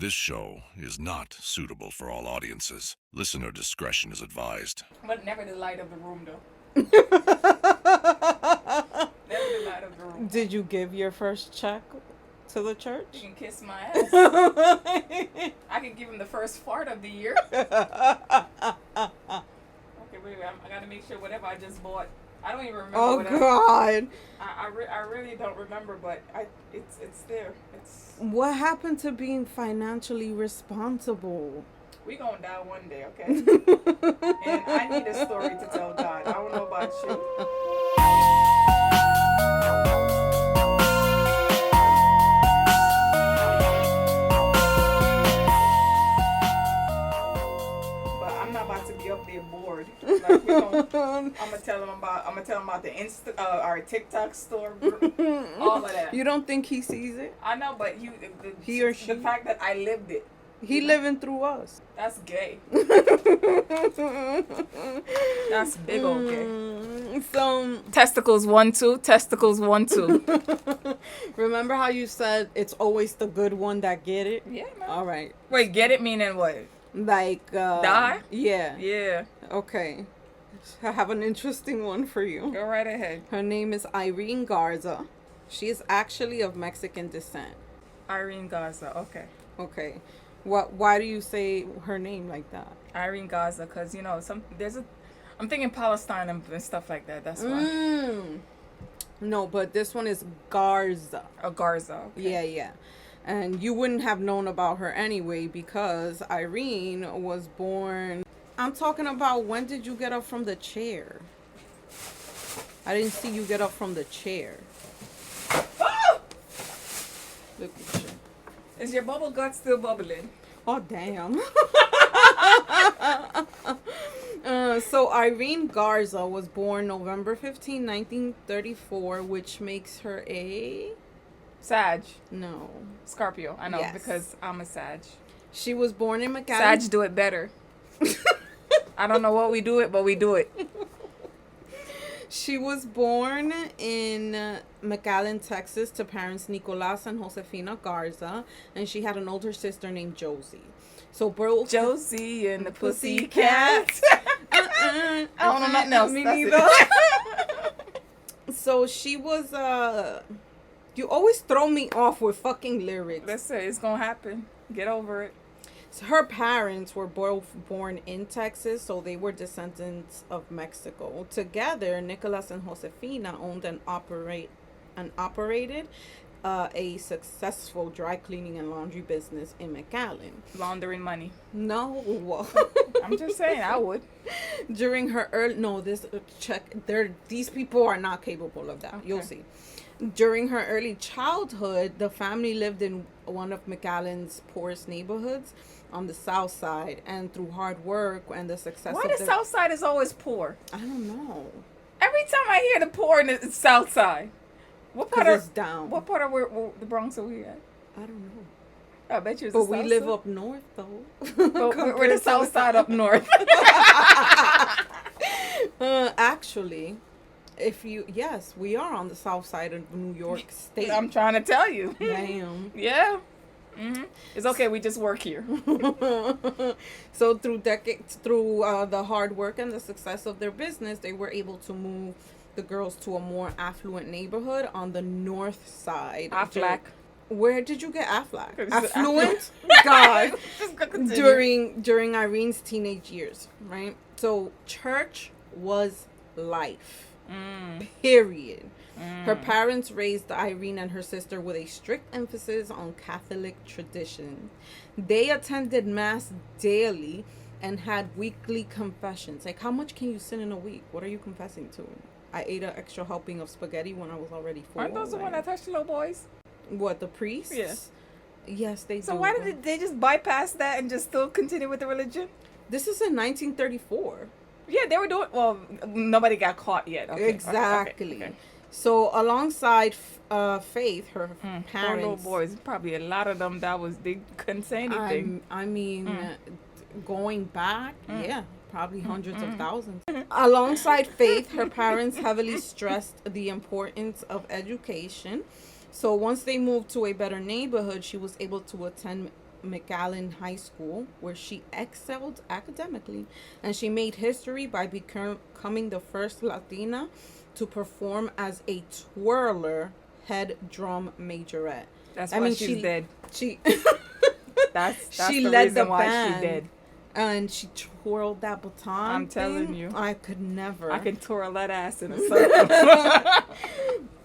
This show is not suitable for all audiences. Listener discretion is advised. But never the light of the room, though. Never the light of the room. Did you give your first check to the church? You can kiss my ass. I can give him the first fart of the year. Okay, wait. I gotta make sure whatever I just bought. I don't even remember. Oh God! I really don't remember, but it's there. What happened to being financially responsible? We gonna die one day, okay? And I need a story to tell God. I don't know about you. Up there bored. Like I'm gonna tell him about the our TikTok store, all of that. You don't think he sees it? I know, but he or she. The fact that I lived it. He living through us. That's gay. That's big old gay. So testicles 1 2, testicles 1 2. Remember how you said it's always the good one that get it? Yeah, man. All right. Wait, get it meaning what? Like die? Yeah. Yeah. Okay. I have an interesting one for you. Go right ahead. Her name is Irene Garza. She is actually of Mexican descent. Irene Garza. Okay. Okay. Why do you say her name like that? Irene Garza, because I'm thinking Palestine and stuff like that. That's why. No, but this one is Garza. Oh, Garza. Okay. Yeah. And you wouldn't have known about her anyway because Irene was born... I'm talking about when did you get up from the chair? I didn't see you get up from the chair. Oh! Look at you. Is your bubble gut still bubbling? Oh, damn. So Irene Garza was born November 15, 1934, which makes her a... Sag. No. Scorpio. I know, yes. Because I'm a Sag. She was born in McAllen. Sag do it better. I don't know what we do it, but we do it. She was born in McAllen, Texas, to parents Nicolas and Josefina Garza, and she had an older sister named Josie. So both Josie and the Pussycats. I don't know nothing else. Me neither. So she was you always throw me off with fucking lyrics. Let's say it's gonna happen. Get over it. So her parents were both born in Texas, so they were descendants of Mexico. Together, Nicolas and Josefina owned and operated a successful dry cleaning and laundry business in McAllen. Laundering money. No. I'm just saying, I would. During her these people are not capable of that. Okay. You'll see. During her early childhood, the family lived in one of McAllen's poorest neighborhoods on the south side, and through hard work and the success Why the south side is always poor? I don't know. Every time I hear the poor in the south side. What part it's down. What part of the Bronx are we at? I don't know. I bet you it's but the we south live side. Up north, though. But we're the south side up north. Actually... Yes, we are on the south side of New York State. I'm trying to tell you. Damn. Yeah. Mm-hmm. It's okay. We just work here. So through the hard work and the success of their business, they were able to move the girls to a more affluent neighborhood on the north side. Aflac. Where did you get Aflac? Affluent? God. During Irene's teenage years, right? So church was life. Period. Her parents raised Irene and her sister with a strict emphasis on Catholic tradition. They attended mass daily and had weekly confessions. Like, how much can you sin in a week? What are you confessing to? I ate an extra helping of spaghetti when I was already 4. Aren't those the one that touched the little boys? What, the priests? Yeah. Yes, they do. So why did they just bypass that and just still continue with the religion? This is in 1934. Yeah, they were doing... Well, nobody got caught yet. Okay. Exactly. Okay. So, alongside Faith, her parents... Poor little boys. Probably a lot of them they couldn't say anything. I mean, going back, yeah, probably hundreds of thousands. Alongside Faith, her parents heavily stressed the importance of education. So, once they moved to a better neighborhood, she was able to attend McAllen High School, where she excelled academically, and she made history by becoming the first Latina to perform as a twirler head drum majorette. That's why she's dead. She that's she the led reason the why band, she dead. and she twirled that baton. I'm telling thing. you. I could never. I can twirl that ass in a circle.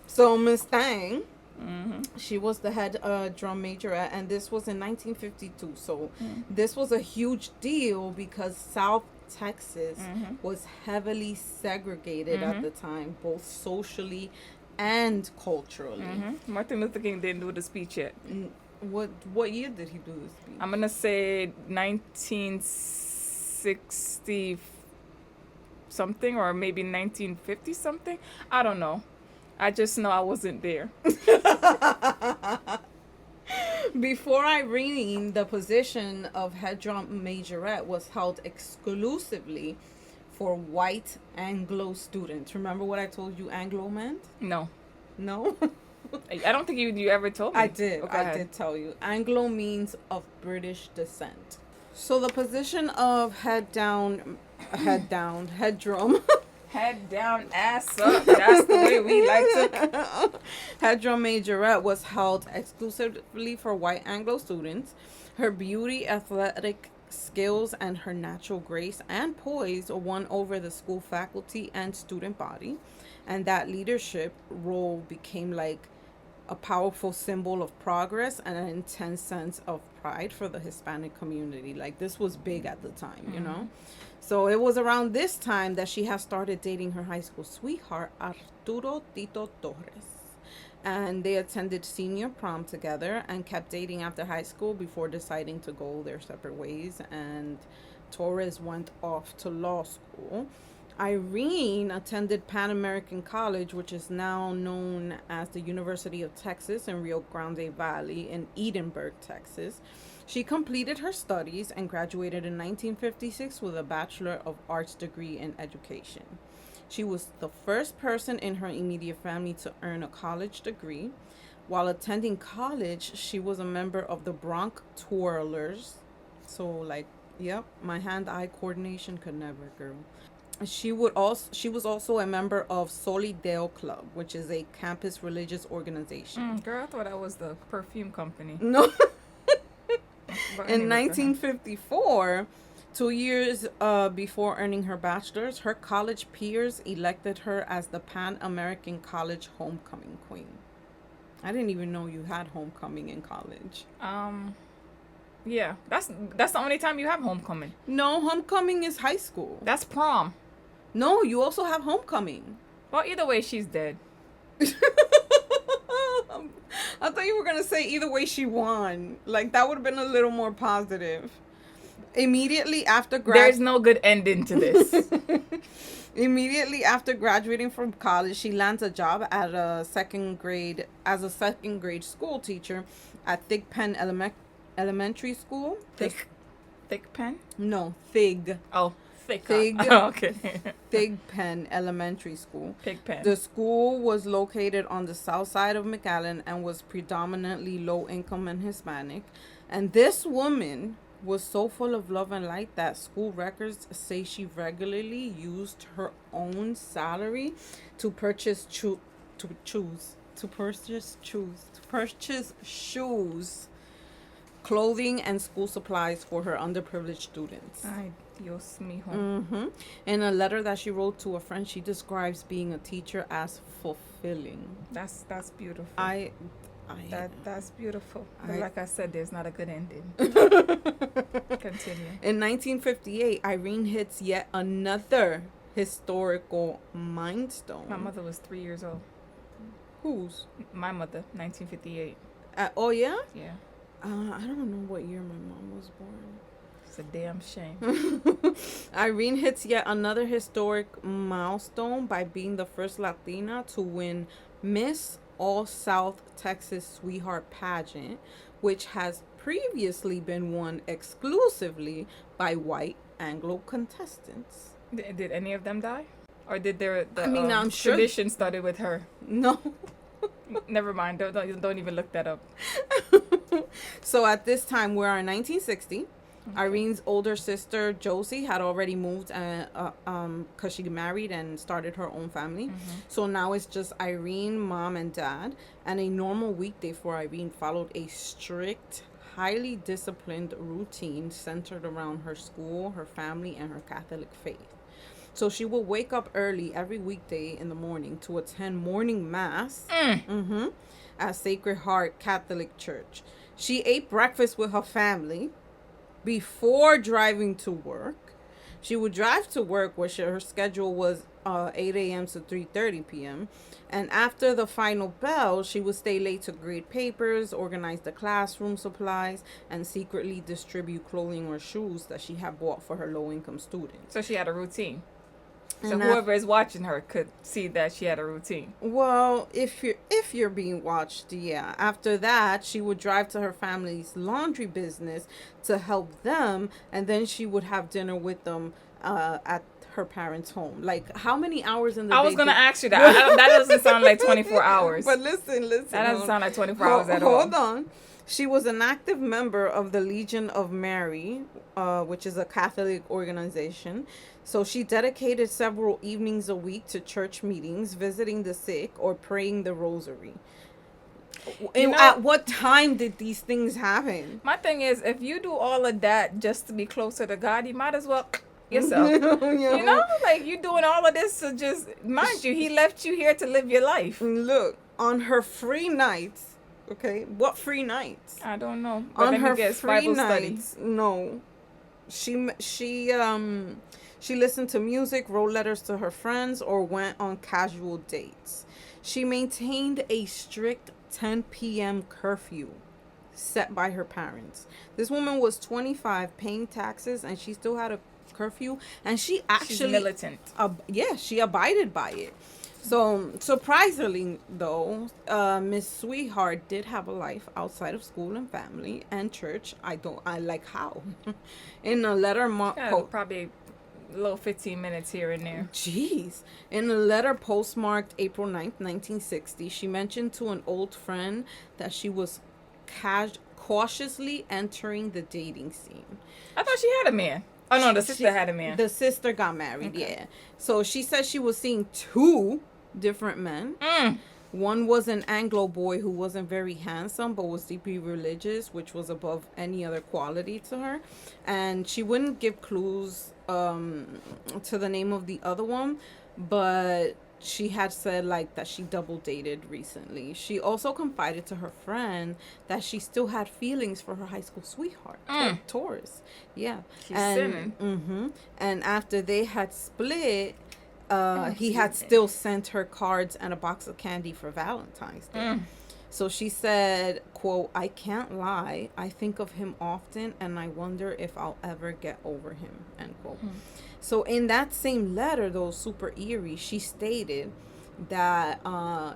So Miss Thang, she was the head drum majorette, and this was in 1952. So this was a huge deal because South Texas was heavily segregated at the time, both socially and culturally. Martin Luther King didn't do the speech yet. What year did he do this speech? I'm gonna say 1960 something, or maybe 1950 something. I don't know. I just know I wasn't there. Before Irene, the position of head drum majorette was held exclusively for white Anglo students. Remember what I told you Anglo meant? No. No? I don't think you ever told me. I did. Okay, I did tell you. Anglo means of British descent. So the position of head drum, head down, head drum. Head down, ass up. That's the way we like to. Head drum majorette was held exclusively for white Anglo students. Her beauty, athletic skills, and her natural grace and poise won over the school faculty and student body. And that leadership role became like a powerful symbol of progress and an intense sense of pride for the Hispanic community. Like, this was big at the time, you know? So it was around this time that she had started dating her high school sweetheart, Arturo Tito Torres. And they attended senior prom together and kept dating after high school before deciding to go their separate ways. And Torres went off to law school. Irene attended Pan American College, which is now known as the University of Texas in Rio Grande Valley in Edinburgh, Texas. She completed her studies and graduated in 1956 with a Bachelor of Arts degree in education. She was the first person in her immediate family to earn a college degree. While attending college, she was a member of the Bronx Twirlers. So, like, yep, my hand-eye coordination could never, girl. She was also a member of Solideo Club, which is a campus religious organization. Girl, I thought that was the perfume company. No. But In anyway, 1954, 2 years before earning her bachelor's, her college peers elected her as the Pan American College homecoming queen. I didn't even know you had homecoming in college. Yeah, that's the only time you have homecoming. No, homecoming is high school. That's prom. No, you also have homecoming. Well, either way, she's dead. I thought you were going to say either way she won. Like, that would have been a little more positive. Immediately after There's no good ending to this. Immediately after graduating from college, she lands a job at as a second grade school teacher at Thig Pen Elementary School. Thick pen? No, Thig. Oh, thick. Thig. Oh, okay. Thig Pen Elementary School. Pig pen. The school was located on the south side of McAllen and was predominantly low income and Hispanic. And this woman was so full of love and light that school records say she regularly used her own salary to purchase shoes, clothing, and school supplies for her underprivileged students. Ay, Dios mijo. In a letter that she wrote to a friend, she describes being a teacher as fulfilling. That's beautiful. That's beautiful. But like I said, there's not a good ending. Continue. In 1958, Irene hits yet another historical milestone. My mother was 3 years old. Whose? My mother, 1958. Oh, yeah? Yeah. I don't know what year my mom was born. It's a damn shame. Irene hits yet another historic milestone by being the first Latina to win Miss All South Texas Sweetheart Pageant, which has previously been won exclusively by white Anglo contestants. Did any of them die? Or did I'm sure tradition started with her? No. Never mind. Don't even look that up. So at this time, we're in 1960. Irene's older sister Josie had already moved, because she married and started her own family. So now it's just Irene, mom, and dad. And a normal weekday for Irene followed a strict, highly disciplined routine centered around her school, her family, and her Catholic faith. So she will wake up early every weekday in the morning to attend morning mass at Sacred Heart Catholic Church. She ate breakfast with her family before driving to work. She would drive to work, which her schedule was 8 a.m. to 3:30 p.m. And after the final bell, she would stay late to grade papers, organize the classroom supplies, and secretly distribute clothing or shoes that she had bought for her low-income students. So she had a routine. So And whoever is watching her could see that she had a routine. Well, if you're being watched, yeah. After that, she would drive to her family's laundry business to help them, and then she would have dinner with them at her parents' home. Like, how many hours in the day? I was gonna ask you that. That doesn't sound like 24 hours. But listen. That doesn't sound like 24 hours at all. Hold on. She was an active member of the Legion of Mary, which is a Catholic organization. So she dedicated several evenings a week to church meetings, visiting the sick, or praying the rosary. At what time did these things happen? My thing is, if you do all of that just to be closer to God, you might as well yourself. You know, like you doing all of this to just, mind you, he left you here to live your life. Look, on her free nights, okay, what free nights? I don't know. But On her guess, free Bible nights, no. She listened to music, wrote letters to her friends, or went on casual dates. She maintained a strict 10 p.m. curfew set by her parents. This woman was 25, paying taxes, and she still had a curfew, and she actually... She's militant. She abided by it. So, surprisingly, though, Miss Sweetheart did have a life outside of school and family and church. I like how. In a letter... Probably a little 15 minutes here and there. Jeez. In a letter postmarked April 9th, 1960, she mentioned to an old friend that she was cautiously entering the dating scene. I thought she had a man. Oh, no, the sister had a man. The sister got married, yeah. So she said she was seeing two different men. One was an Anglo boy who wasn't very handsome but was deeply religious, which was above any other quality to her. And she wouldn't give clues to the name of the other one, but she had said like that she double dated recently. She also confided to her friend that she still had feelings for her high school sweetheart, Taurus. Yeah. She's sinning. And after they had split, he had still sent her cards and a box of candy for Valentine's Day. So she said, quote, "I can't lie. I think of him often and I wonder if I'll ever get over him," end quote. So in that same letter, though super eerie, she stated that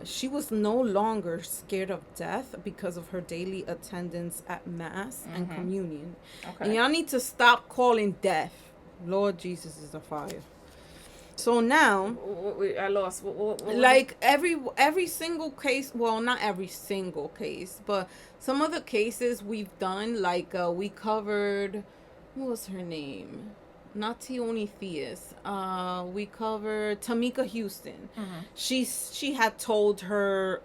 she was no longer scared of death because of her daily attendance at Mass and communion. And y'all need to stop calling death Lord Jesus is a fire. So now, I lost. What like every single case, well, not every single case, but some of the cases we've done, like we covered, what was her name? Not Tioni Theus. We covered Tamika Houston. She had told her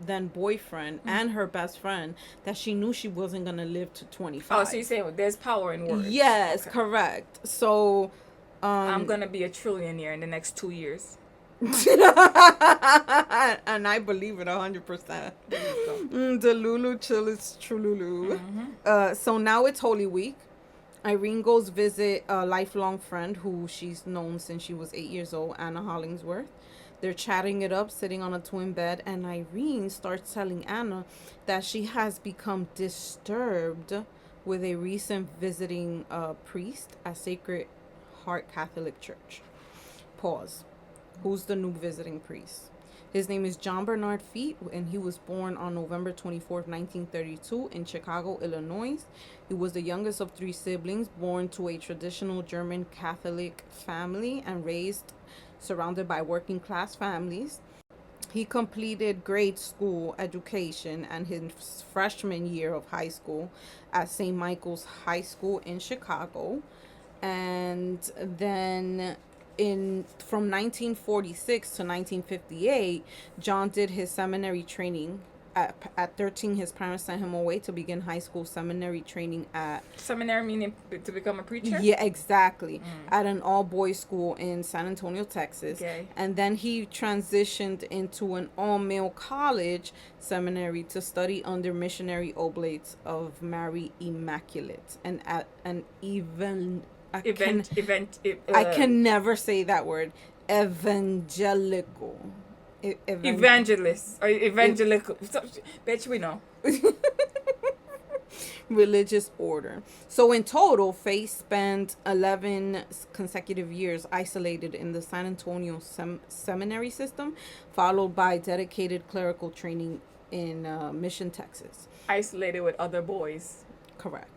then boyfriend and her best friend that she knew she wasn't gonna live to 25. Oh, so you're saying there's power in words? Yes, correct. So I'm gonna be a trillionaire in the next 2 years. And I believe it 100%. The Lulu chill is Trululu. So now it's Holy Week. Irene goes visit a lifelong friend who she's known since she was 8 years old, Anna Hollingsworth. They're chatting it up, sitting on a twin bed, and Irene starts telling Anna that she has become disturbed with a recent visiting priest at Sacred Heart Catholic Church. Pause. Who's the new visiting priest? His name is John Bernard Feet, and he was born on November 24th, 1932 in Chicago, Illinois. He was the youngest of 3 siblings, born to a traditional German Catholic family and raised surrounded by working class families. He completed grade school education and his freshman year of high school at St. Michael's High School in Chicago. And then from 1946 to 1958, John did his seminary training. At 13, his parents sent him away to begin high school seminary training at... Seminary meaning to become a preacher? Yeah, exactly. At an all-boys school in San Antonio, Texas. Okay. And then he transitioned into an all-male college seminary to study under missionary oblates of Mary Immaculate. And at an I can never say that word. Evangelical. Evangelist or evangelical. Bet you we know. Religious order. So in total, Faye spent 11 consecutive years isolated in the San Antonio seminary system, followed by dedicated clerical training in Mission, Texas. Isolated with other boys. Correct.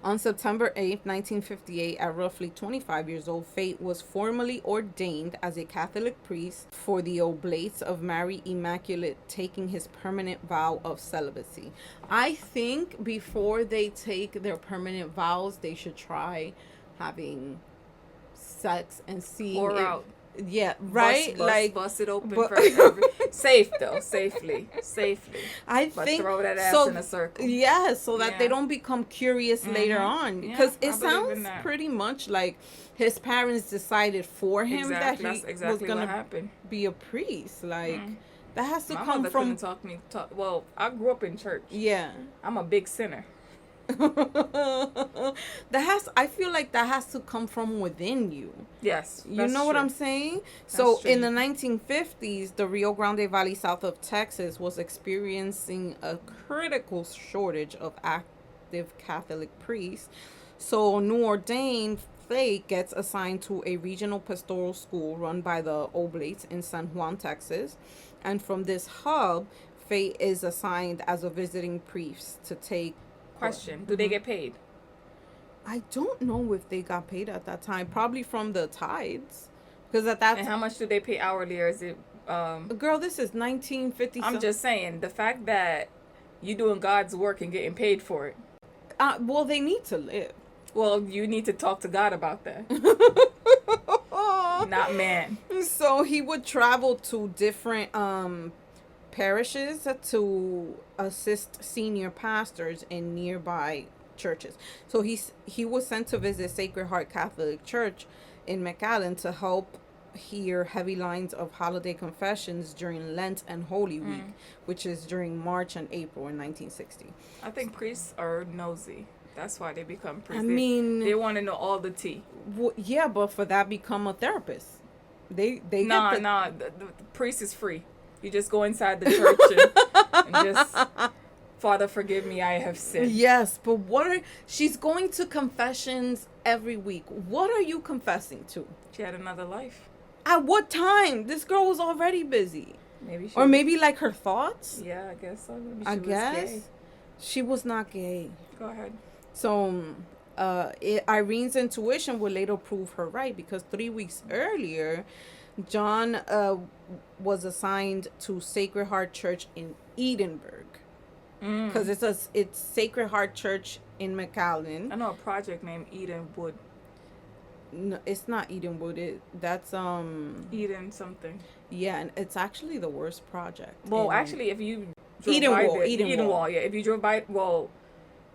On September 8th, 1958, at roughly 25 years old, Faye was formally ordained as a Catholic priest for the Oblates of Mary Immaculate, taking his permanent vow of celibacy. I think before they take their permanent vows, they should try having sex and seeing Pour if, out. Yeah, right? Bust it open for every, safe though, safely. I But think throw that ass so. in a circle. Yeah, so that they Yeah. don't become curious later on, because Yeah, it I believe in sounds that. pretty much like his parents decided for him Exactly. that That's he exactly was what gonna happened. be a priest. Like that has to My come mother from. couldn't talk. Well, I grew up in church. Yeah. I'm a big sinner. I feel like that has to come from within you. Yes. You that's know what true. I'm saying? So true. in the 1950s, the Rio Grande Valley south of Texas was experiencing a critical shortage of active Catholic priests. So new ordained Faye gets assigned to a regional pastoral school run by the Oblates in San Juan, Texas. And from this hub, Faye is assigned as a visiting priest to take... Question: do they get paid? I don't know if they got paid at that time. Probably from the tithes. Because at that And how much do they pay hourly, or is it? Girl, this is 1950. I'm just saying, the fact that you doing God's work and getting paid for it. Well, they need to live. Well, you need to talk to God about that. Not man. So he would travel to different parishes to assist senior pastors in nearby churches. So he was sent to visit Sacred Heart Catholic Church in McAllen to help hear heavy lines of holiday confessions during Lent and Holy Week, which is during March and April in 1960. I think priests are nosy. That's why they become priests. I mean, they want to know all the tea. Yeah, but for that, become a therapist. They Nah, get the priest is free. You just go inside the church and just, Father, forgive me, I have sinned. Yes, but she's going to confessions every week. What are you confessing to? She had another life. At what time? This girl was already busy. Maybe she Or maybe like her thoughts? Yeah, I guess so. Maybe she I was guess. gay. She was not gay. Go ahead. So, Irene's intuition would later prove her right, because 3 weeks earlier, John was assigned to Sacred Heart Church in Edinburgh. Because it's Sacred Heart Church in McAllen. I know a project named Eden Wood. No, it's not Edenwood. That's Eden something. Yeah, and it's actually the worst project. Well, actually, if you drove by Edenwall, there, Edenwall, yeah. If you drove by, well,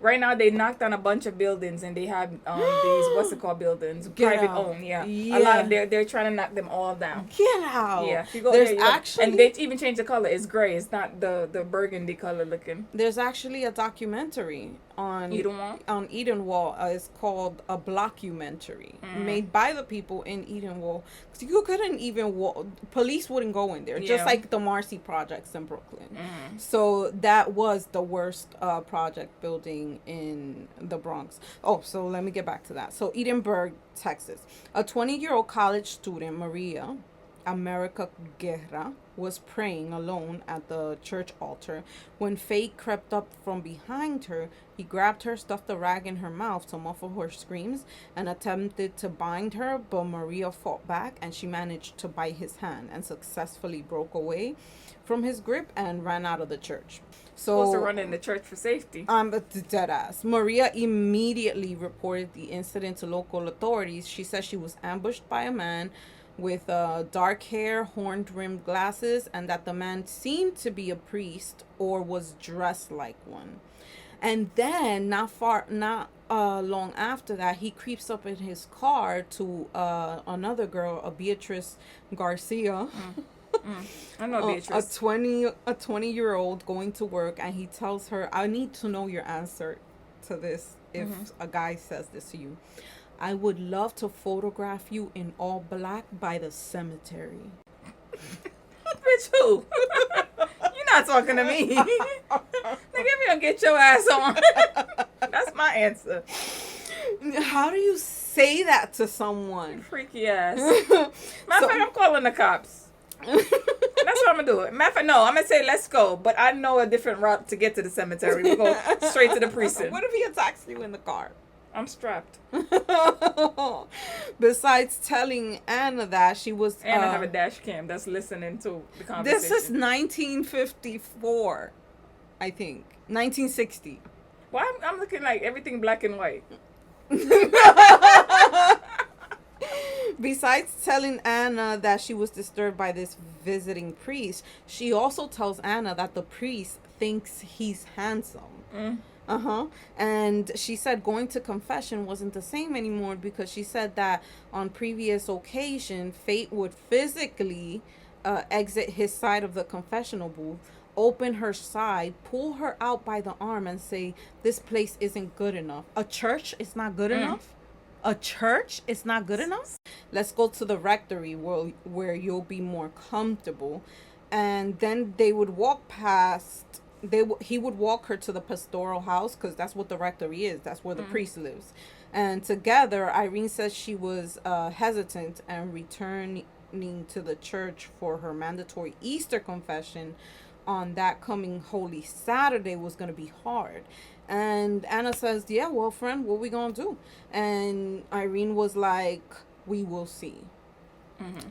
right now they knocked down a bunch of buildings and they have these buildings, Get private out. owned, yeah. Yeah. A lot of they're trying to knock them all down. Get out. Yeah, if you go There's there, actually and they even changed the color. It's gray. It's not the burgundy color looking. There's actually a documentary on Edenwall? On Edenwall. It's called a blockumentary made by the people in Edenwall. So you couldn't even police wouldn't go in there, just Yeah. like the Marcy projects in Brooklyn. So that was the worst project building in the Bronx. Oh, so let me get back to that. So Edinburgh, Texas. A 20-year-old college student, Maria, America Guerra, was praying alone at the church altar when Faye crept up from behind her. He grabbed her, stuffed a rag in her mouth to muffle her screams, and attempted to bind her, but Maria fought back, and she managed to bite his hand and successfully broke away from his grip and ran out of the church. Supposed to run in the church for safety. Dead ass. Maria immediately reported the incident to local authorities. She said she was ambushed by a man with dark hair, horn-rimmed glasses, and that the man seemed to be a priest or was dressed like one. And then, not long after that, he creeps up in his car to another girl, a Beatrice Garcia. I know Beatrice. A 20-year-old going to work, and he tells her, I need to know your answer to this if a guy says this to you. I would love to photograph you in all black by the cemetery. Bitch, who? You're not talking to me. Nigga, if you don't get your ass on. That's my answer. How do you say that to someone? Freaky ass. Matter of fact, I'm calling the cops. That's what I'm going to do. Matter of fact, no, I'm going to say let's go. But I know a different route to get to the cemetery. We go straight to the precinct. What if he attacks you in the car? I'm strapped. Besides telling Anna that she was... And I have a dash cam that's listening to the conversation. This is 1954, I think. 1960. Well, I'm looking like everything black and white. Besides telling Anna that she was disturbed by this visiting priest, she also tells Anna that the priest thinks he's handsome. And she said going to confession wasn't the same anymore because she said that on previous occasion, Fate would physically exit his side of the confessional booth, open her side, pull her out by the arm and say, this place isn't good enough. A church is not good enough? A church is not good enough? Let's go to the rectory where you'll be more comfortable. And then they would walk past... he would walk her to the pastoral house because that's what the rectory is. That's where the priest lives. And together, Irene says she was hesitant and returning to the church for her mandatory Easter confession on that coming Holy Saturday was going to be hard. And Anna says, yeah, well, friend, what we going to do? And Irene was like, we will see.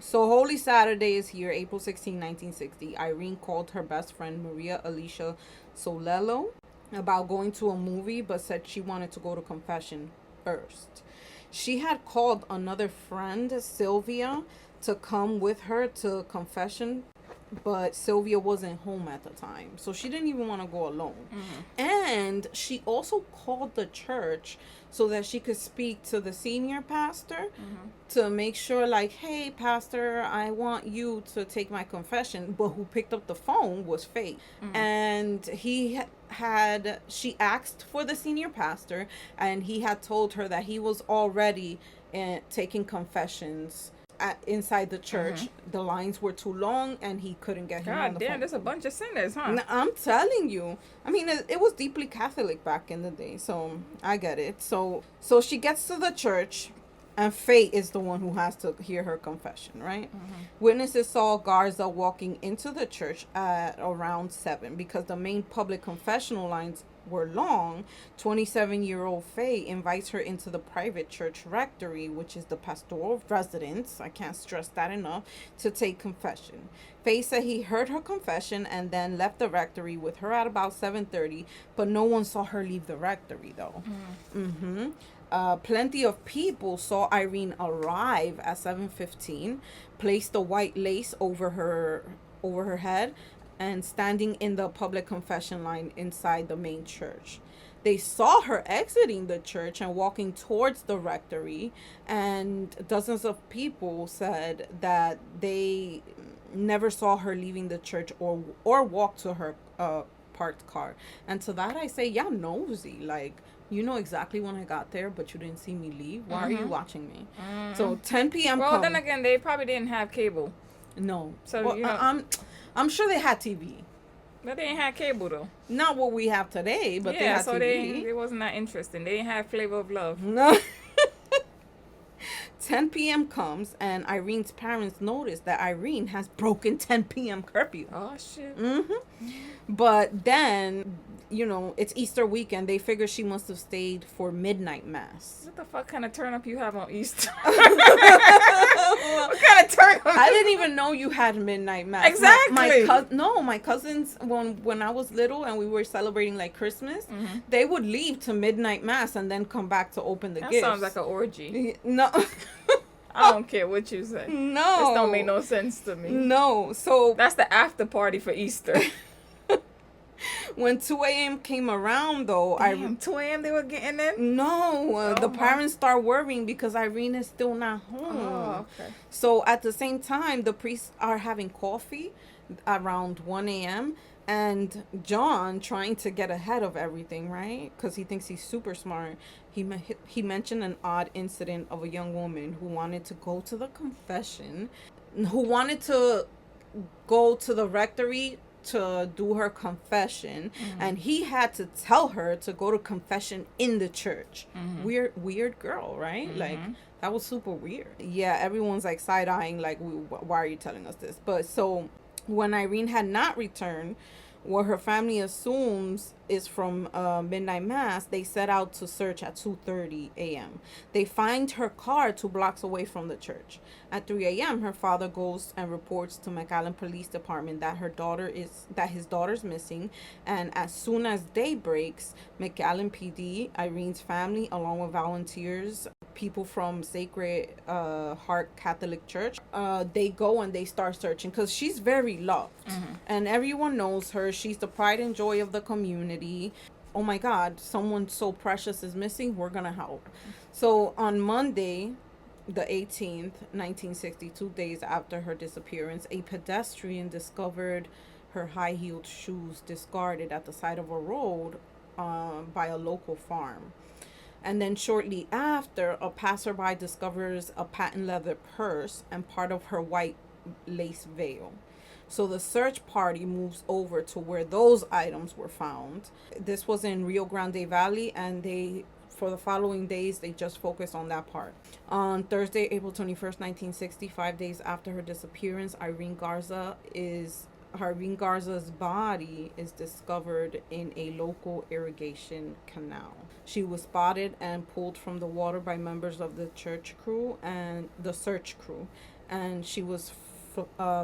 So Holy Saturday is here, April 16, 1960. Irene called her best friend, Maria Alicia Solello, about going to a movie, but said she wanted to go to confession first. She had called another friend, Sylvia, to come with her to confession, but Sylvia wasn't home at the time, so she didn't even want to go alone. And she also called the church so that she could speak to the senior pastor to make sure, like, hey, pastor, I want you to take my confession. But who picked up the phone was Faye. And she asked for the senior pastor, and he had told her that he was already taking confessions inside the church. The lines were too long and he couldn't get him on the phone. There's a bunch of sinners, huh? I'm telling you. I mean, it was deeply Catholic back in the day, so I get it. So she gets to the church, and Faye is the one who has to hear her confession, right? Witnesses saw Garza walking into the church at around 7 because the main public confessional lines were long. 27-year-old Faye invites her into the private church rectory, which is the pastoral residence, I can't stress that enough, to take confession. Faye said he heard her confession and then left the rectory with her at about 7:30, but no one saw her leave the rectory though. Plenty of people saw Irene arrive at 7:15, place the white lace over her head, and standing in the public confession line inside the main church. They saw her exiting the church and walking towards the rectory, and dozens of people said that they never saw her leaving the church or walk to her parked car. And to that I say, yeah, nosy. Like, you know exactly when I got there, but you didn't see me leave. Why are you watching me? So 10 p.m. Well, then again, they probably didn't have cable. No. So, well, you know, I'm sure they had TV. But they didn't have cable, though. Not what we have today, but they had so TV. it wasn't that interesting. They didn't have Flavor of Love. No. 10 p.m. comes, and Irene's parents notice that Irene has broken 10 p.m. curfew. Oh, shit. But then, it's Easter weekend. They figure she must have stayed for midnight mass. What the fuck kind of turn up you have on Easter? What kind of turn up? I didn't even know you had midnight mass. Exactly. My cousins, when I was little and we were celebrating like Christmas, they would leave to midnight mass and then come back to open the gifts. That sounds like an orgy. No. I don't care what you say. No. This don't make no sense to me. No. So that's the after party for Easter. When 2 a.m. came around, though, 2 a.m. they were getting in? No, the parents start worrying because Irene is still not home. Oh, okay. So at the same time, the priests are having coffee around 1 a.m. and John, trying to get ahead of everything, right? Because he thinks he's super smart. He mentioned an odd incident of a young woman who wanted to go to the confession, who wanted to go to the rectory to do her confession, and he had to tell her to go to confession in the church. Weird girl, right? Like, that was super weird. Yeah, everyone's like side-eyeing, like, why are you telling us this? But so when Irene had not returned, what her family assumes is from midnight mass, they set out to search at 2:30 a.m. They find her car 2 blocks away from the church. At 3 a.m., her father goes and reports to McAllen Police Department that his daughter's missing. And as soon as day breaks, McAllen PD, Irene's family, along with volunteers, people from Sacred Heart Catholic Church, they go and they start searching because she's very loved, and everyone knows her. She's the pride and joy of the community. Oh my God, someone so precious is missing. We're gonna help. So on Monday, the 18th, 1960, 2 days after her disappearance, a pedestrian discovered her high-heeled shoes discarded at the side of a road by a local farm. And then shortly after, a passerby discovers a patent leather purse and part of her white lace veil. So the search party moves over to where those items were found. This was in Rio Grande Valley, and for the following days, they just focused on that part. On Thursday, April 21st, 1960, 5 days after her disappearance, Irene Garza's body is discovered in a local irrigation canal. She was spotted and pulled from the water by members of the search crew, and she was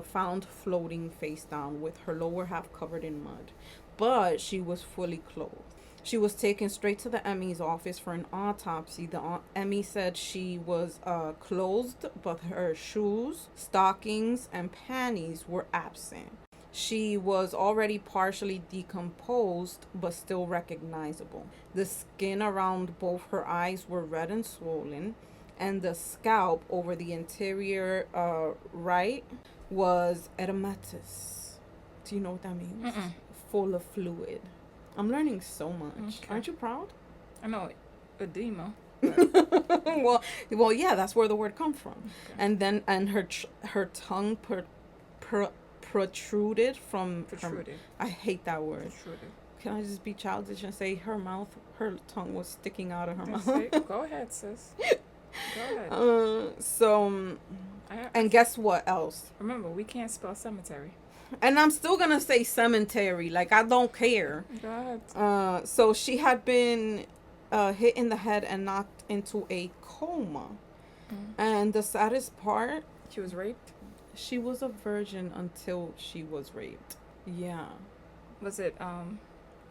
found floating face down with her lower half covered in mud, but she was fully clothed. She was taken straight to the ME's office for an autopsy. The ME said she was clothed, but her shoes, stockings, and panties were absent. She was already partially decomposed, but still recognizable. The skin around both her eyes were red and swollen, and the scalp over the interior right was edematous. Do you know what that means? Full of fluid. I'm learning so much. Okay. Aren't you proud? I know edema. Well, yeah, that's where the word comes from. Okay. And her tongue protruded from. I hate that word. Protruded. Can I just be childish and say her tongue was sticking out of her mouth? Go ahead, sis. Go ahead. And guess what else? Remember, we can't spell cemetery. And I'm still gonna say cemetery. Like, I don't care. Go ahead. So she had been hit in the head and knocked into a coma. And the saddest part, she was raped. She was a virgin until she was raped. Yeah. Was it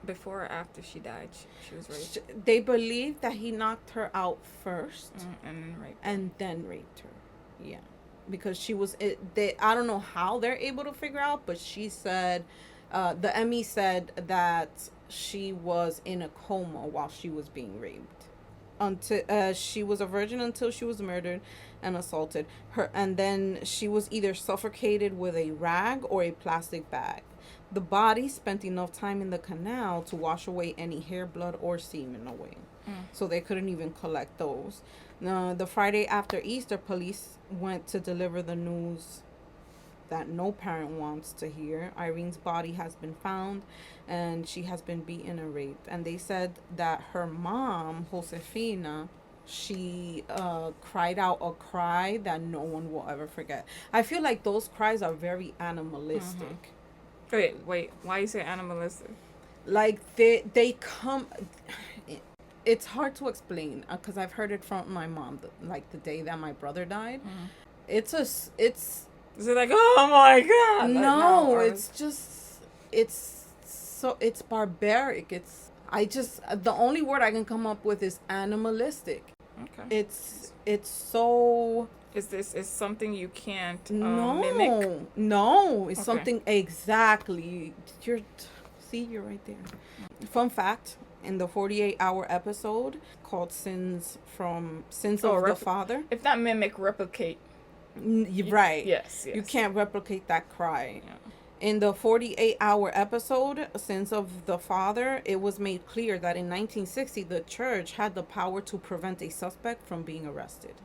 before or after she died? She was raped. They believe that he knocked her out first, and then raped her. Yeah. Because she was, I don't know how they're able to figure out, but she said, the ME said that she was in a coma while she was being raped. Until she was a virgin until she was murdered and assaulted. And then she was either suffocated with a rag or a plastic bag. The body spent enough time in the canal to wash away any hair, blood, or semen away. So they couldn't even collect those. The Friday after Easter, police went to deliver the news that no parent wants to hear. Irene's body has been found, and she has been beaten and raped. And they said that her mom, Josefina, she cried out a cry that no one will ever forget. I feel like those cries are very animalistic. Wait. Why you say animalistic? Like they come. It's hard to explain because I've heard it from my mom. Like the day that my brother died, it's. Is it like, oh my god? No, it's just it's barbaric. The only word I can come up with is animalistic. Okay. It's so. Is something you can't mimic? No, it's something exactly. You're right there. Fun fact: in the 48-hour episode called "Sins of the Father," if not mimic, replicate. Right. Yes. You can't replicate that cry. Yeah. In the 48-hour episode, Sins of the Father, it was made clear that in 1960, the church had the power to prevent a suspect from being arrested.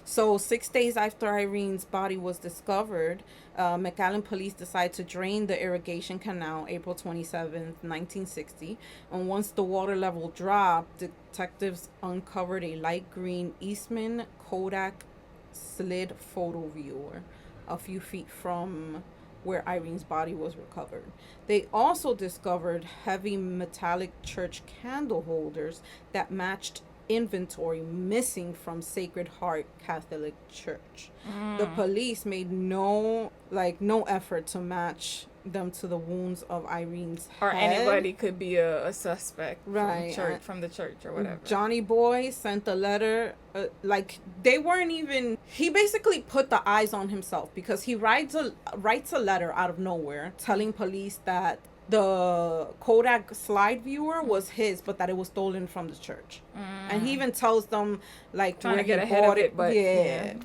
So 6 days after Irene's body was discovered, McAllen police decided to drain the irrigation canal April 27th, 1960. And once the water level dropped, detectives uncovered a light green Eastman Kodak slid photo viewer a few feet from where Irene's body was recovered. They also discovered heavy metallic church candle holders that matched inventory missing from Sacred Heart Catholic Church. The police made no effort to match them to the wounds of Irene's or head. anybody could be a suspect, right? From the church or whatever. Johnny Boy sent a letter, they weren't even. He basically put the eyes on himself because he writes a letter out of nowhere telling police that the Kodak slide viewer was his, but that it was stolen from the church. And he even tells them trying where to get he ahead bought of it, but yeah.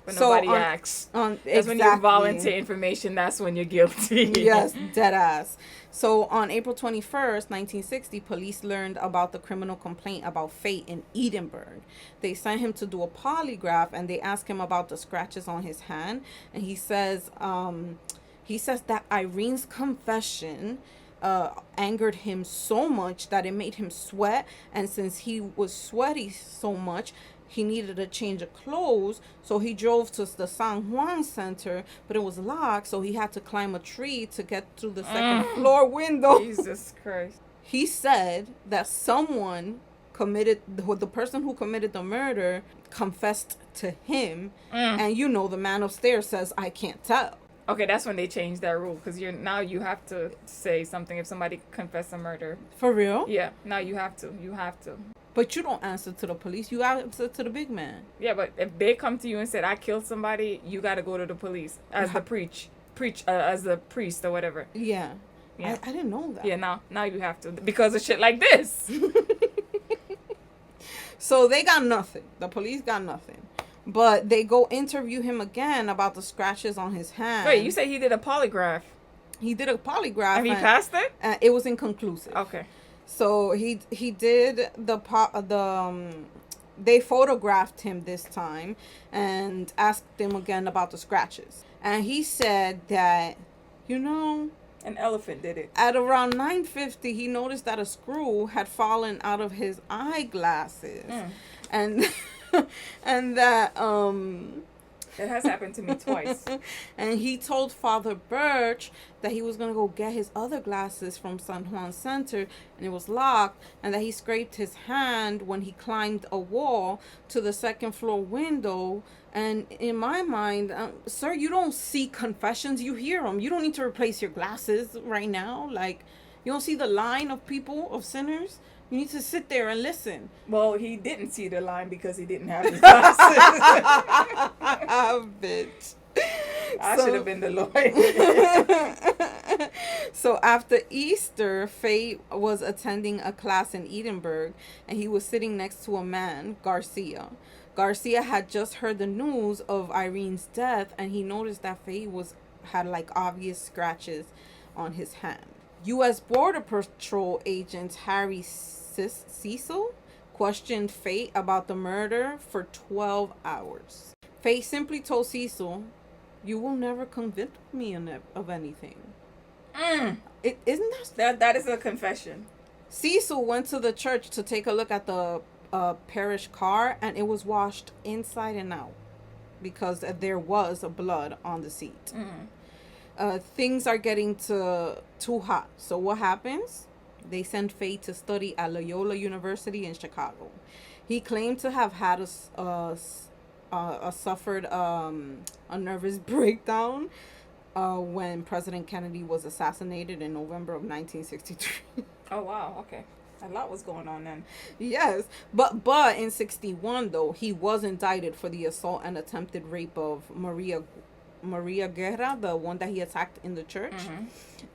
But so nobody acts. That's exactly. when you volunteer information. That's when you're guilty. Yes, dead ass. So on April 21st, 1960, police learned about the criminal complaint about Fate in Edinburgh. They sent him to do a polygraph, and they asked him about the scratches on his hand. And he says that Irene's confession angered him so much that it made him sweat. And since he was sweaty so much, he needed a change of clothes, so he drove to the San Juan Center, but it was locked, so he had to climb a tree to get through the second floor window. Jesus Christ. He said that the person who committed the murder confessed to him, and the man upstairs says, I can't tell. Okay, that's when they changed that rule, because now you have to say something if somebody confessed a murder. For real? Yeah, now you have to. But you don't answer to the police. You answer to the big man. Yeah, but if they come to you and said, I killed somebody, you got to go to the police as the as the priest or whatever. Yeah. I didn't know that. Yeah, now you have to because of shit like this. So they got nothing. The police got nothing. But they go interview him again about the scratches on his hand. Wait, you say he did a polygraph? He did a polygraph. And he passed it? It was inconclusive. Okay. So he did they photographed him this time and asked him again about the scratches. And he said that, an elephant did it. At around 9:50, he noticed that a screw had fallen out of his eyeglasses. And and that it has happened to me twice. And he told Father Birch that he was going to go get his other glasses from San Juan Center, and it was locked, and that he scraped his hand when he climbed a wall to the second floor window. And in my mind, sir, you don't see confessions, you hear them. You don't need to replace your glasses right now. Like, you don't see the line of people, of sinners. You need to sit there and listen. Well, he didn't see the line because he didn't have his glasses. Bitch. I should have been the lawyer. So after Easter, Faye was attending a class in Edinburgh, and he was sitting next to a man, Garcia. Garcia had just heard the news of Irene's death, and he noticed that Faye had obvious scratches on his hand. U.S. Border Patrol agent Harry Cecil questioned Faye about the murder for 12 hours. Faye simply told Cecil, "You will never convict me of anything." Isn't that is a confession? Cecil went to the church to take a look at the a parish car, and it was washed inside and out because there was blood on the seat. Things are getting too hot. So what happens? They send Faye to study at Loyola University in Chicago. He claimed to have had suffered a nervous breakdown when President Kennedy was assassinated in November of 1963. Oh, wow. Okay. A lot was going on then. Yes. But in 61, though, he was indicted for the assault and attempted rape of Maria Guerra, the one that he attacked in the church.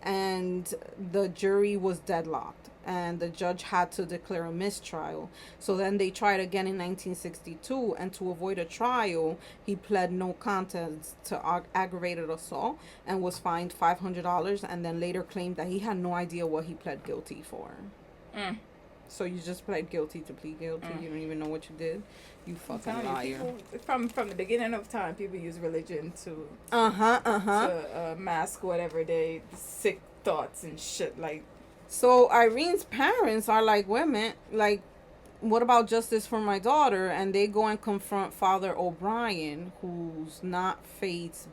And the jury was deadlocked. And the judge had to declare a mistrial. So then they tried again in 1962. And to avoid a trial, he pled no contest to aggravated assault and was fined $500. And then later claimed that he had no idea what he pled guilty for. So you just pled guilty to plead guilty. You don't even know what you did. You fucking liar. From the beginning of time, people use religion to mask whatever they sick thoughts and shit. Like, so Irene's parents are like, women, like, what about justice for my daughter? And they go and confront Father O'Brien, who's not Faye's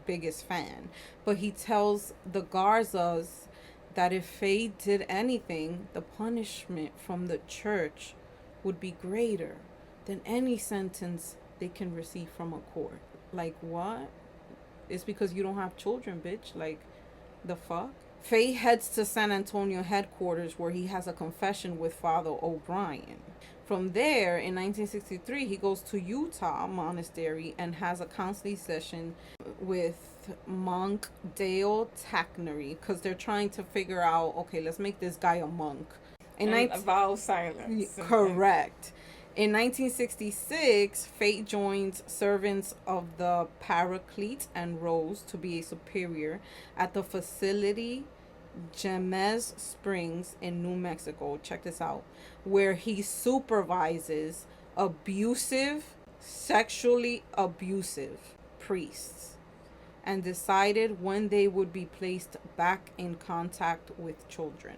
biggest fan, but he tells the Garzas that if Faye did anything, the punishment from the church would be greater than any sentence they can receive from a court. Like, what? It's because you don't have children, bitch. Like, the fuck? Faye heads to San Antonio headquarters where he has a confession with Father O'Brien. From there, in 1963, he goes to Utah Monastery and has a counseling session with monk Dale Tacknery, because they're trying to figure out, okay, let's make this guy a monk. And vow silence. Correct. In 1966, Faye joins servants of the Paraclete and Rose to be a superior at the facility Jemez Springs in New Mexico. Check this out. Where he supervises sexually abusive priests and decided when they would be placed back in contact with children.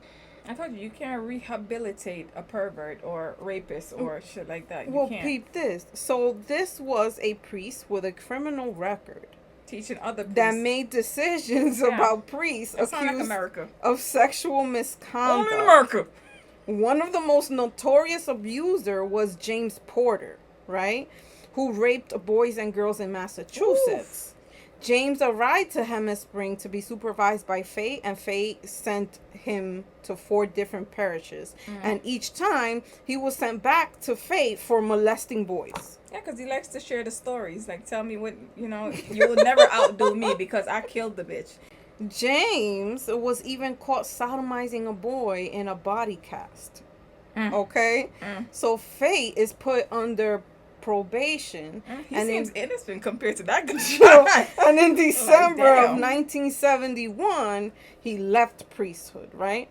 I told you can't rehabilitate a pervert or rapist or shit like that. You can't. Peep this. So this was a priest with a criminal record. Teaching other priests. That made decisions about priests accused of sexual misconduct. Only in America. One of the most notorious abuser was James Porter, right? Who raped boys and girls in Massachusetts. Oof. James arrived to Hemet Spring to be supervised by Faye, and Faye sent him to 4 different parishes. And each time, he was sent back to Faye for molesting boys. Yeah, because he likes to share the stories. Like, tell me what, you will never outdo me because I killed the bitch. James was even caught sodomizing a boy in a body cast. Okay? So Faye is put under probation. He seems innocent compared to that guy. And in December of 1971, he left priesthood, right?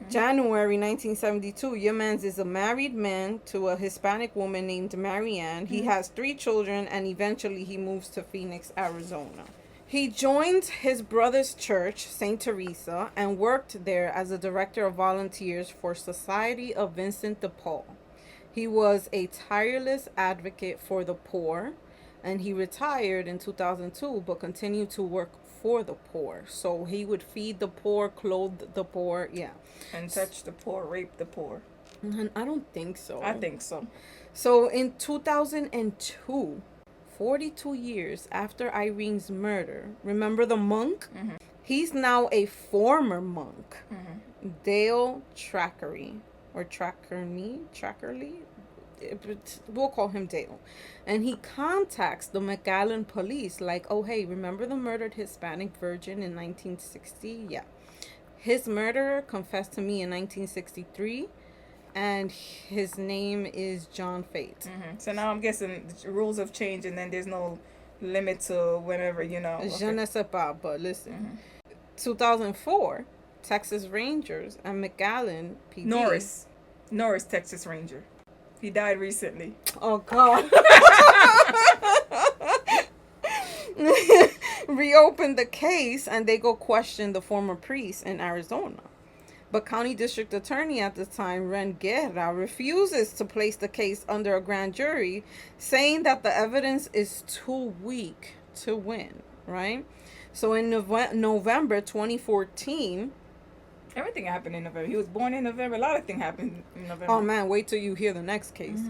January 1972, Yemens is a married man to a Hispanic woman named Marianne. He has 3 children, and eventually he moves to Phoenix, Arizona. He joined his brother's church, St. Teresa, and worked there as a director of volunteers for Society of Vincent de Paul. He was a tireless advocate for the poor, and he retired in 2002, but continued to work for the poor. So he would feed the poor, clothe the poor, and touch the poor, rape the poor. I don't think so. I think so. So in 2002, 42 years after Irene's murder, remember the monk? He's now a former monk, Dale Trackerley. We'll call him Dale. And he contacts the McAllen police like, oh, hey, remember the murdered Hispanic virgin in 1960? Yeah. His murderer confessed to me in 1963, and his name is John Fate. So now I'm guessing the rules have changed, and then there's no limit to whenever, Je ne sais pas, but listen. 2004, Texas Rangers and McAllen PD. Norris, Texas Ranger. He died recently. Oh, God. Reopened the case, and they go question the former priest in Arizona. But County District Attorney at the time, Irene Garza, refuses to place the case under a grand jury, saying that the evidence is too weak to win, right? So in November 2014... Everything happened in November. He was born in November. A lot of things happened in November. Oh, man, wait till you hear the next case.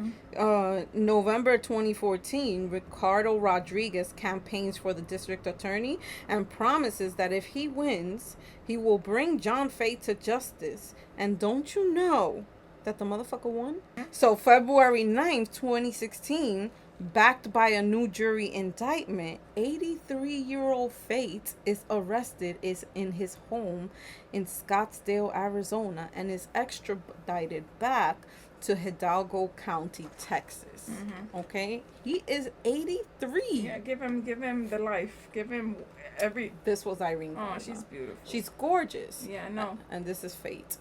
November 2014, Ricardo Rodriguez campaigns for the district attorney and promises that if he wins, he will bring John Fay to justice. And don't you know that the motherfucker won? So February 9th, 2016... backed by a new jury indictment, 83-year-old Fate is arrested in his home in Scottsdale, Arizona, and is extradited back to Hidalgo County, Texas. Okay? He is 83. Yeah, give him the life. Give him every... This was Irene Garza. Oh, she's beautiful. She's gorgeous. Yeah, I know. And this is Fate.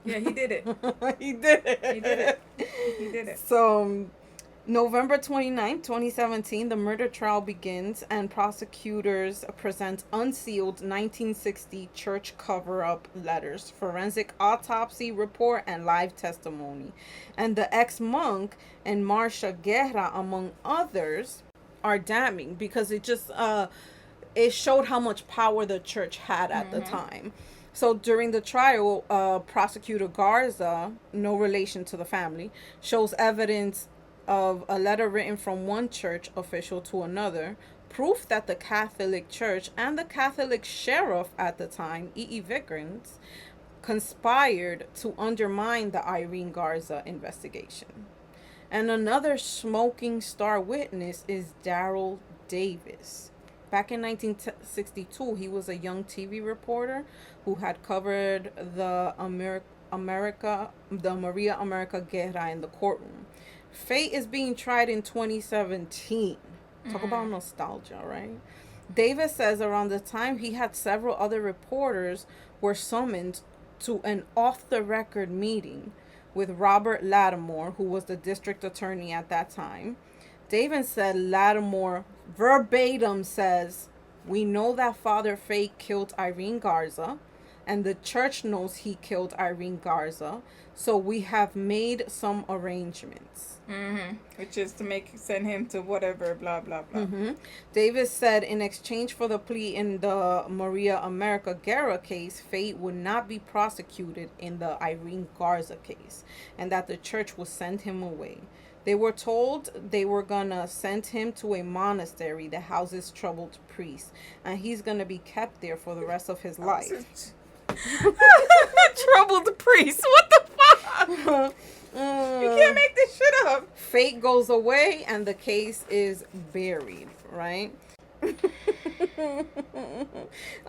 Yeah, he did it. He did it. He did it. He did it. So... November 29th, 2017, the murder trial begins and prosecutors present unsealed 1960 church cover-up letters, forensic autopsy report, and live testimony. And the ex-monk and Marcia Guerra, among others, are damning because it just it showed how much power the church had at the time. So during the trial, Prosecutor Garza, no relation to the family, shows evidence of a letter written from one church official to another, proof that the Catholic Church and the Catholic sheriff at the time, E.E. Vickers, conspired to undermine the Irene Garza investigation. And another smoking star witness is Darrell Davis. Back in 1962, he was a young TV reporter who had covered the Maria America Guerra in the courtroom. Fate is being tried in 2017. Talk about nostalgia, right? Davis says around the time he had several other reporters were summoned to an off-the-record meeting with Robert Lattimore, who was the district attorney at that time. Davis said Lattimore verbatim says, "We know that Father Fate killed Irene Garza, and the church knows he killed Irene Garza, so we have made some arrangements." Which is to send him to whatever, blah, blah, blah. Davis said in exchange for the plea in the Maria America Guerra case, Fate would not be prosecuted in the Irene Garza case, and that the church would send him away. They were told they were gonna send him to a monastery that houses troubled priests, and he's gonna be kept there for the rest of his life. Troubled priest. What the fuck? You can't make this shit up. Fate goes away and the case is buried, right?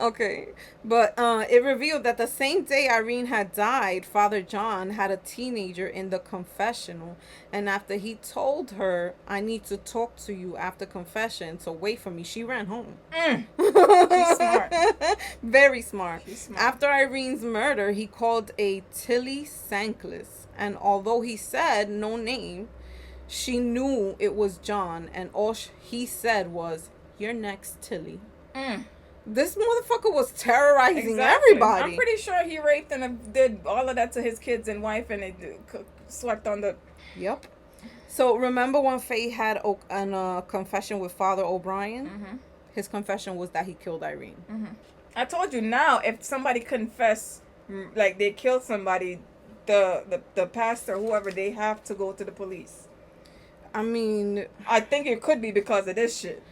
Okay, but it revealed that the same day Irene had died, Father John had a teenager in the confessional, and after he told her, "I need to talk to you after confession, so wait for me," she ran home. She's smart. Very smart. She's smart. After Irene's murder, he called a Tilly Sankless, and although he said no name, she knew it was John, and all he said was, "You're next, Tilly." This motherfucker was terrorizing everybody. I'm pretty sure he raped and did all of that to his kids and wife, and it swept on the... Yep. So remember when Faye had a confession with Father O'Brien? His confession was that he killed Irene. I told you, now if somebody confess like they killed somebody, the pastor, whoever, they have to go to the police. I mean, I think it could be because of this shit.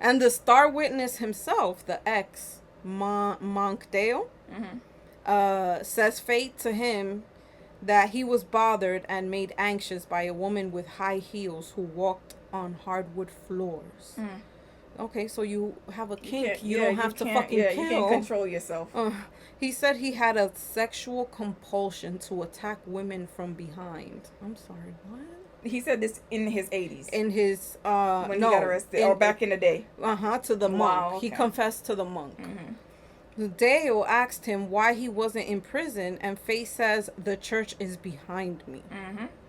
And the star witness himself, the ex Monk Dale, says Fate to him that he was bothered and made anxious by a woman with high heels who walked on hardwood floors. Okay, so you have a kink. You don't have to fucking kill. You can't control yourself. He said he had a sexual compulsion to attack women from behind. I'm sorry, what? He said this in his 80s. In his when he got arrested, or back in the day. To the monk. Wow, okay. He confessed to the monk. Dale asked him why he wasn't in prison, and Faye says the church is behind me.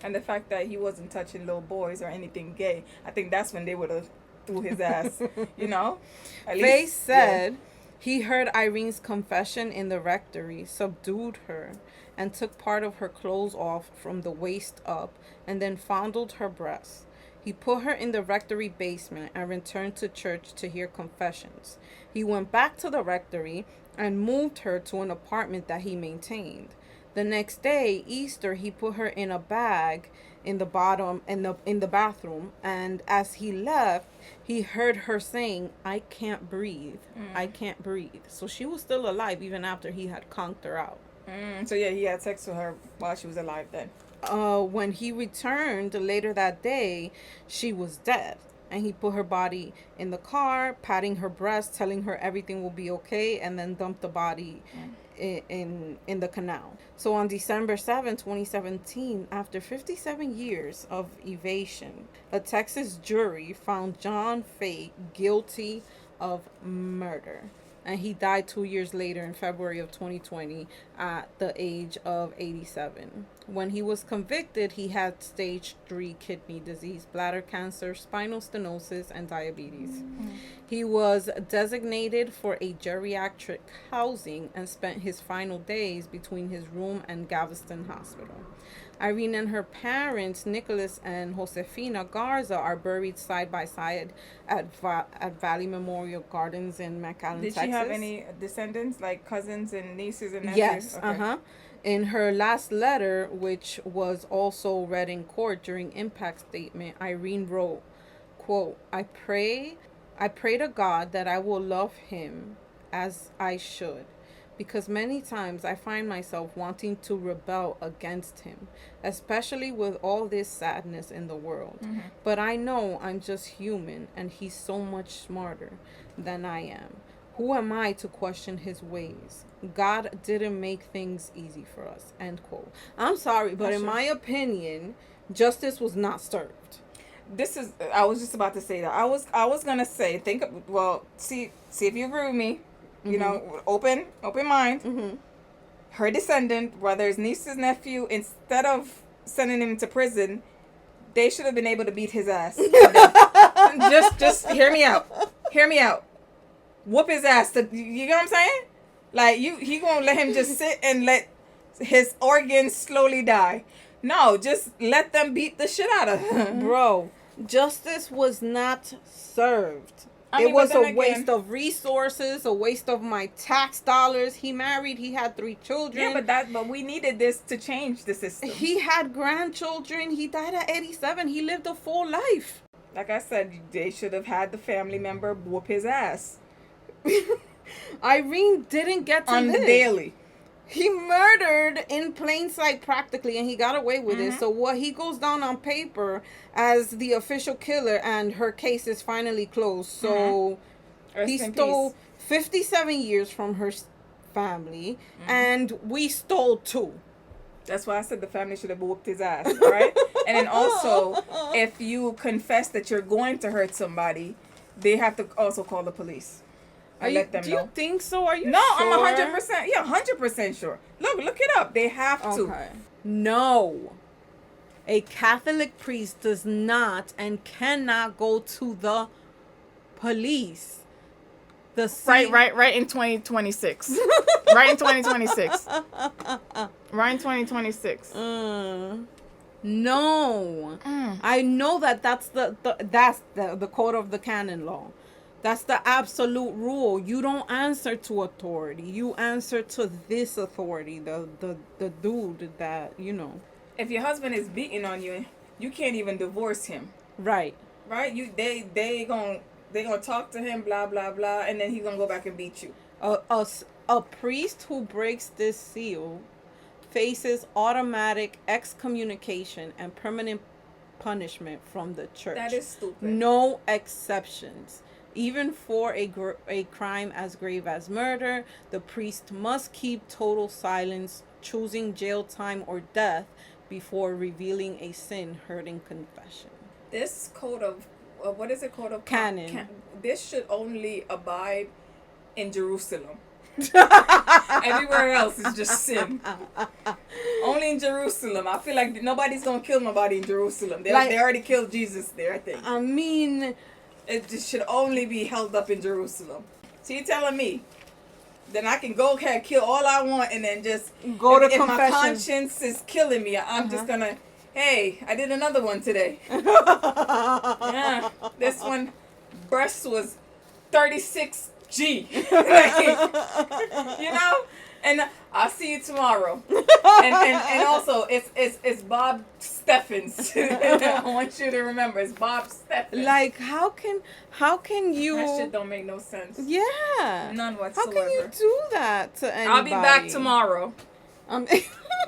And the fact that he wasn't touching little boys or anything gay, I think that's when they would have threw his ass. You know. Faye said He heard Irene's confession in the rectory, subdued her, and took part of her clothes off from the waist up, and then fondled her breasts. He put her in the rectory basement and returned to church to hear confessions. He went back to the rectory and moved her to an apartment that he maintained. The next day, Easter, he put her in a bag in the bathroom, and as he left, he heard her saying, "I can't breathe. I can't breathe." So she was still alive even after he had conked her out. So yeah, he had sex with her while she was alive then. When he returned later that day, she was dead. And he put her body in the car, patting her breast, telling her everything will be okay, and then dumped the body in the canal. So on December 7, 2017, after 57 years of evasion, a Texas jury found John Fay guilty of murder. And he died 2 years later in February of 2020 at the age of 87. When he was convicted, he had stage 3 kidney disease, bladder cancer, spinal stenosis, and diabetes. He was designated for a geriatric housing and spent his final days between his room and Galveston Hospital. Irene and her parents, Nicholas and Josefina Garza, are buried side by side at Valley Memorial Gardens in McAllen, Did Texas. she have any descendants, like cousins and nieces and nephews? Yes, Okay. In her last letter, which was also read in court during impact statement, Irene wrote, quote, I pray to God that I will love him as I should, because many times I find myself wanting to rebel against him, especially with all this sadness in the world. But I know I'm just human, and he's so much smarter than I am. Who am I to question his ways? God didn't make things easy for us, end quote. I'm sorry, but in my opinion, justice was not served. I was just about to say that. I was gonna say, see if you agree with me. You know, open mind. Her descendant, whether it's niece's nephew, instead of sending him to prison, they should have been able to beat his ass. just hear me out. Whoop his ass. You know what I'm saying? Like, he gonna let him just sit and let his organs slowly die. No, just let them beat the shit out of him. Bro, justice was not served. It was a waste of resources, a waste of my tax dollars. He married, he had 3 children. Yeah, but we needed this to change the system. He had grandchildren. He died at 87. He lived a full life. Like I said, they should have had the family member whoop his ass. Irene didn't get to live. On the daily. He murdered in plain sight practically, and he got away with it. So what he goes down on paper as the official killer, and her case is finally closed. So he stole 57 years from her family, and we stole 2. That's why I said the family should have whooped his ass, right? And then also, if you confess that you're going to hurt somebody, they have to also call the police. Let them know. Do you think so? Are you No, sure? I'm 100%. Yeah, 100% sure. Look it up. They have to. Okay. No. A Catholic priest does not and cannot go to the police. Right in 2026. Right in 2026. Right in 2026. No. I know that's the code of the canon law. That's the absolute rule. You don't answer to authority. You answer to this authority, the dude that, you know. If your husband is beating on you, you can't even divorce him. Right. Right? They gonna talk to him, blah blah blah, and then he's gonna go back and beat you. A priest who breaks this seal faces automatic excommunication and permanent punishment from the church. That is stupid. No exceptions. Even for a crime as grave as murder, the priest must keep total silence, choosing jail time or death before revealing a sin heard in confession. This code of, what is it called? Of canon. This should only abide in Jerusalem. Everywhere else is just sin. Only in Jerusalem. I feel like nobody's gonna kill nobody in Jerusalem. They already killed Jesus there, I think. I mean, it just should only be held up in Jerusalem. So you're telling me then I can go ahead, kill all I want, and then just Go to if my confession. conscience is killing me, I'm just gonna. Hey, I did another one today. Yeah, this one breast was 36G. You know, and I'll see you tomorrow. And also it's Bob Steffens. I want you to remember it's Bob Steffens. Like how can you? That shit don't make no sense. Yeah. None How whatsoever. can you do that to anybody? I'll be back tomorrow.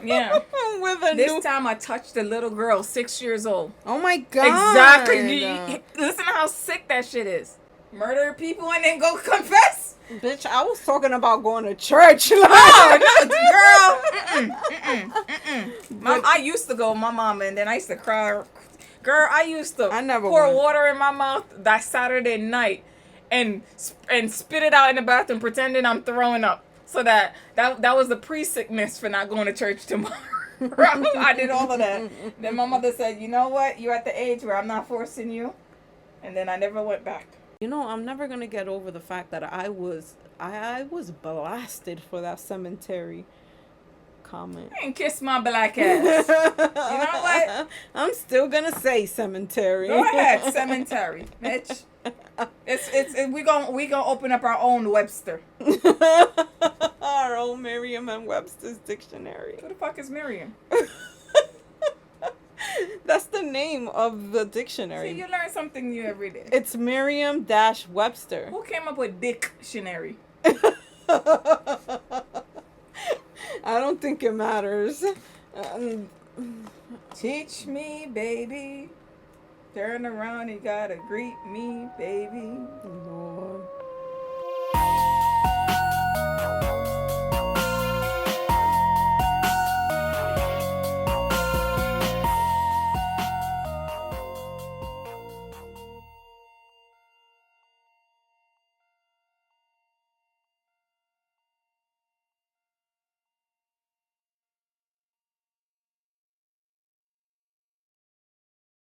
Yeah. With a This new. time I touched a little girl, 6 years old. Oh my god. Exactly. Listen how sick that shit is. Murder people and then go confess. Bitch, I was talking about going to church. Oh no, girl. I used to go with my mama, and then I used to cry. Girl, I used to I never pour went. water in my mouth that Saturday night and spit it out in the bathroom, pretending I'm throwing up. So that was the pre-sickness for not going to church tomorrow. I did all of that. Then my mother said, "You know what? You're at the age where I'm not forcing you." And then I never went back. You know, I'm never gonna get over the fact that I was blasted for that cemetery comment. And kiss my black ass. You know what? I'm still gonna say cemetery. Go ahead, cemetery, bitch. We gonna open up our own Webster. Our own Merriam-Webster's dictionary. Who the fuck is Miriam? That's the name of the dictionary. See, you learn something new every day. It's Merriam-Webster. Who came up with dictionary? I don't think it matters. Teach me, baby. Turn around, you gotta greet me, baby. Lord.